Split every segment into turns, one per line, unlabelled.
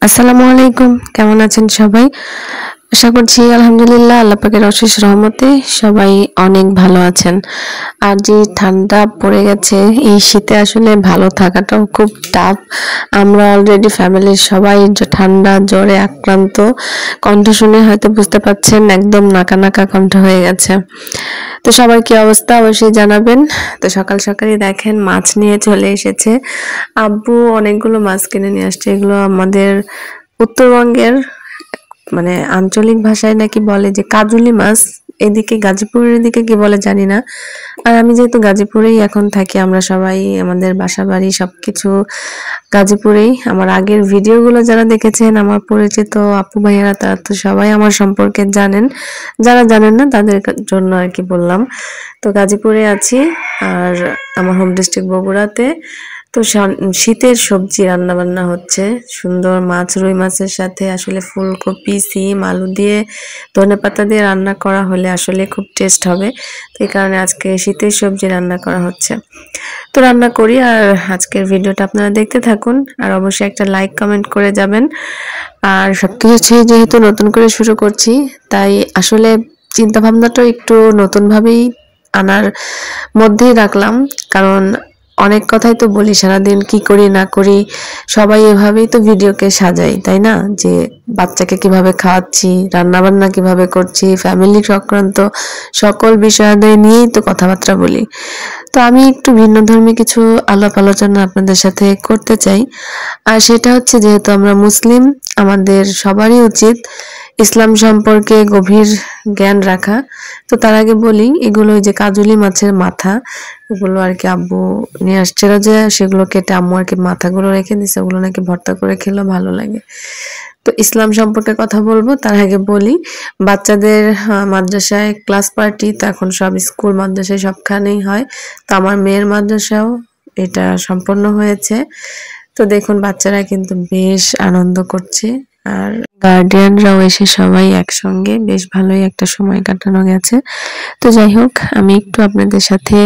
আসসালামু আলাইকুম, কেমন আছেন সবাই? আশা করছি আলহামদুলিল্লাহ আল্লাহ পাকের অশেষ রহমতে সবাই অনেক ভালো আছেন। আর যে ঠান্ডা পড়ে গেছে এই শীতে আসলে ভালো থাকাটাও খুব টাফ। আমরা অলরেডি ফ্যামিলির সবাই ঠান্ডা জ্বরে আক্রান্ত। কণ্ঠ শুনে হয়তো বুঝতে পারছেন একদম নাকা নাকা কণ্ঠ হয়ে গেছে। তো সবার কি অবস্থা অবশ্যই জানাবেন। তো সকাল সকালই দেখেন মাছ নিয়ে চলে এসেছে। আব্বু অনেকগুলো মাছ কিনে নিয়ে আসছে। এগুলো আমাদের উত্তরবঙ্গের মানে আঞ্চলিক ভাষায় নাকি বলে যে কাজুলি মাছ, এদিকে গাজীপুরের দিকে কি বলে জানি না। আর আমি যেহেতু গাজীপুরেই এখন থাকি, আমরা সবাই আমাদের বাসা বাড়ি সবকিছু গাজীপুরেই। আমার আগের ভিডিওগুলো যারা দেখেছেন আমার পরিচিত আপু ভাইয়ারা তারা তো সবাই আমার সম্পর্কে জানেন, যারা জানেন না তাদের জন্য আর কি বললাম। তো গাজীপুরে আছি আর আমার হোম ডিস্ট্রিক্ট বগুড়াতে। তো শীতের সবজি রান্না বান্না হচ্ছে, সুন্দর মাছ, রুই মাছের সাথে আসলে ফুলকপি, সিম, আলু দিয়ে ধনেপাতা দিয়ে রান্না করা হলে আসলে খুব টেস্ট হবে। তো এই কারণে আজকে শীতের সবজি রান্না করা হচ্ছে। তো রান্না করি আর আজকের ভিডিওটা আপনারা দেখতে থাকুন আর অবশ্যই একটা লাইক কমেন্ট করে যাবেন। আর সবকিছু যেহেতু নতুন করে শুরু করছি তাই আসলে চিন্তা ভাবনাটাও একটু নতুনভাবেই আনার মধ্যেই রাখলাম। কারণ অনেক কথাই তো বলি সারাদিন কি করি না করি, সবাই এভাবেই তো ভিডিওকে সাজাই, তাই না? যে বাচ্চাকে কিভাবে খাওয়াচ্ছি, রান্না বান্না কিভাবে করছি, ফ্যামিলি সংক্রান্ত সকল বিষয়াদি নিয়েই তো কথাবার্তা বলি। তো আমি একটু ভিন্নধর্মী কিছু আলাপ আলোচনা আপনাদের সাথে করতে চাই। আর সেটা হচ্ছে যেহেতু আমরা মুসলিম, আমাদের সবারই উচিত ইসলাম সম্পর্কে গভীর জ্ঞান রাখা। তো তার আগে বলি, এগুলো ওই যে কাজুলি মাছের মাথা, ওগুলো আর কি আব্বু নিয়ে আসছিল, যে সেগুলো কেটে আম্মু আর কি মাথাগুলো রেখে দিছে, ওগুলো নাকি ভর্তা করে খেলেও ভালো লাগে। তো ইসলাম সম্পর্কে কথা বলবো তার আগে বলি, বাচ্চাদের মাদ্রাসায় ক্লাস পার্টি তো এখন সব স্কুল মাদ্রাসায় সবখানেই হয়। তো আমার মেয়ের মাদ্রাসাও এটা সম্পন্ন হয়েছে। তো দেখুন বাচ্চারা কিন্তু বেশ আনন্দ করছে আর গার্ডিয়ানরাও এসে সবাই একসঙ্গে বেশ ভালোই একটা সময় কাটানো গেছে। তো যাই হোক, আমি একটু আপনাদের সাথে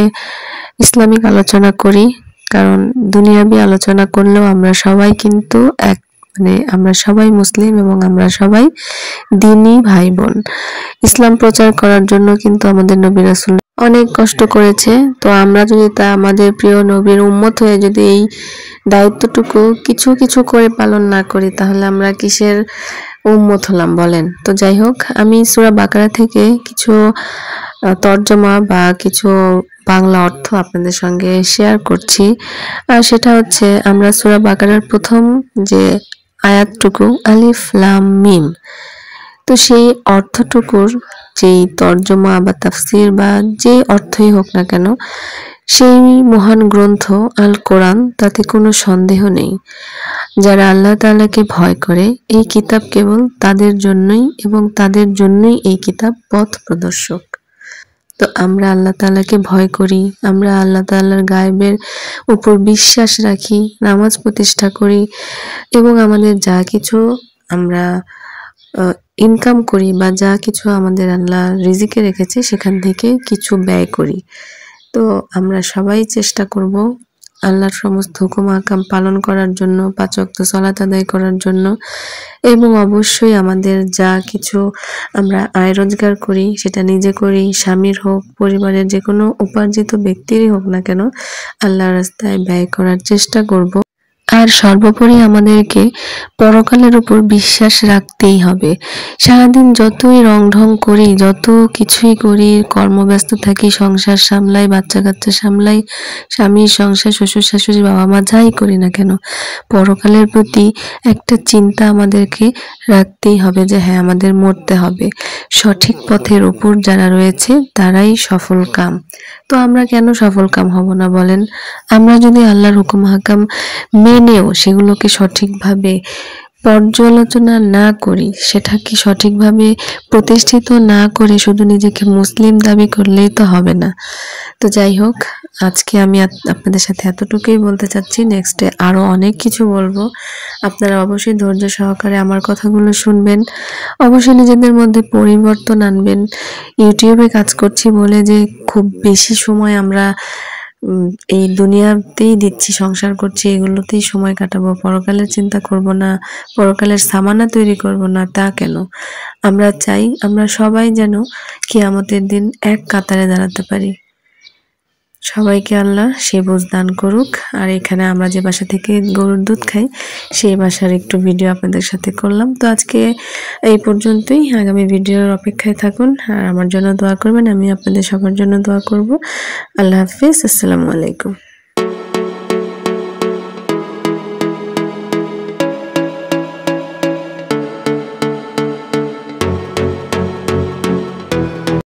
ইসলামিক আলোচনা করি। কারণ দুনিয়াবি আলোচনা করলেও আমরা সবাই কিন্তু এক, মানে আমরা সবাই মুসলিম এবং আমরা সবাই দ্বীনি ভাই বোন। ইসলাম প্রচার করার জন্য কিন্তু আমাদের নবী রাসূল অনেক কষ্ট করেছে। তো আমরা যদি তা আমাদের প্রিয় নবীর উম্মত হয়ে যদি এই দায়িত্বটুকু কিছু কিছু করে পালন না করি তাহলে আমরা কিসের উম্মত হলাম বলেন? তো যাই হোক, আমি সূরা বাকারা থেকে কিছু তর্জমা বা কিছু বাংলা অর্থ আপনাদের সঙ্গে শেয়ার করছি। আর সেটা হচ্ছে আমরা সূরা বাকারার প্রথম যে আয়াতটুকু আলিফ লাম মিম, তো সেই অর্থটুকুর যেই তর্জমা বা তাফসির বা যে অর্থই হোক না কেন, সেই মহান গ্রন্থ আল কোরআন, তাতে কোনো সন্দেহ নেই যারা আল্লাহ তাআলাকে ভয় করে এই কিতাব কেবল তাদের জন্যই এবং তাদের জন্যই এই কিতাব পথ প্রদর্শক। তো আমরা আল্লাহ তাআলাকে ভয় করি, আমরা আল্লাহ তাআলার গায়েবের উপর বিশ্বাস রাখি, নামাজ প্রতিষ্ঠা করি এবং আমাদের যা কিছু আমরা ইনকাম করি বা যা কিছু আমাদের আল্লাহ রিজিকে রেখেছে সেখান থেকে কিছু ব্যয় করি। তো আমরা সবাই চেষ্টা করব আল্লাহর সমস্ত হুকুম আহকাম পালন করার জন্য, ৫ ওয়াক্ত সালাত আদায় করার জন্য এবং অবশ্যই আমাদের যা কিছু আমরা আয় রোজগার করি সেটা নিজে করি, স্বামীর হোক, পরিবারের যে কোনো উপার্জিত ব্যক্তিরই হোক না কেন, আল্লাহর রাস্তায় ব্যয় করার চেষ্টা করব। আর সর্বোপরি আমাদেরকে পরকালের উপর বিশ্বাস রাখতেই হবে। সারাদিন যতই রং ঢং করি, যত কিছুই করি, কর্মব্যস্ত থাকি, সংসার সামলাই, বাচ্চা কাচ্চা সামলাই, স্বামীর সংসার, শ্বশুর শাশুড়ি, বাবা মা যাই করি না কেন, পরকালের প্রতি একটা চিন্তা আমাদেরকে রাখতেই হবে যে হ্যাঁ আমাদের মরতে হবে। সঠিক পথের উপর যারা রয়েছে তারাই সফল কাম। তো আমরা কেন সফল কাম হব না বলেন? আমরা যদি আল্লাহর হুকুম হাকাম মেনেও সেগুলোকে সঠিকভাবে পর্যালোচনা না করি, সেটাকে সঠিকভাবে প্রতিষ্ঠিত না করে শুধু নিজেকে মুসলিম দাবি করলেই তো হবে না। তো যাই হোক, আজকে আমি আপনাদের সাথে এতটুকুই বলতে চাচ্ছি। নেক্সটে আরো অনেক কিছু বলবো, আপনারা অবশ্যই ধৈর্য সহকারে আমার কথাগুলো শুনবেন, অবশ্যই নিজেদের মধ্যে পরিবর্তন আনবেন। ইউটিউবে কাজ করছি বলে যে খুব বেশি সময় আমরা এই দুনিয়াতেই দিচ্ছি, সংসার করছি, এগুলোতেই সময় কাটাবো, পরকালের চিন্তা করব না, পরকালের সামানা তৈরি করব না, তা কেন? আমরা চাই আমরা সবাই যেন কিয়ামতের দিন এক কাতারে দাঁড়াতে পারি। সবাইকে আল্লাহ সে বুঝ দান করুক। আর এখানে আমরা যে বাসা থেকে গরুর দুধ খাই সেই বাসার একটু ভিডিও আপনাদের সাথে করলাম। তো আজকে এই পর্যন্তই, আগামী ভিডিওর অপেক্ষায় থাকুন আর আমার জন্য দোয়া করবেন, আমি আপনাদের সবার জন্য দোয়া করব। আল্লাহ হাফিজ, আসসালামু আলাইকুম।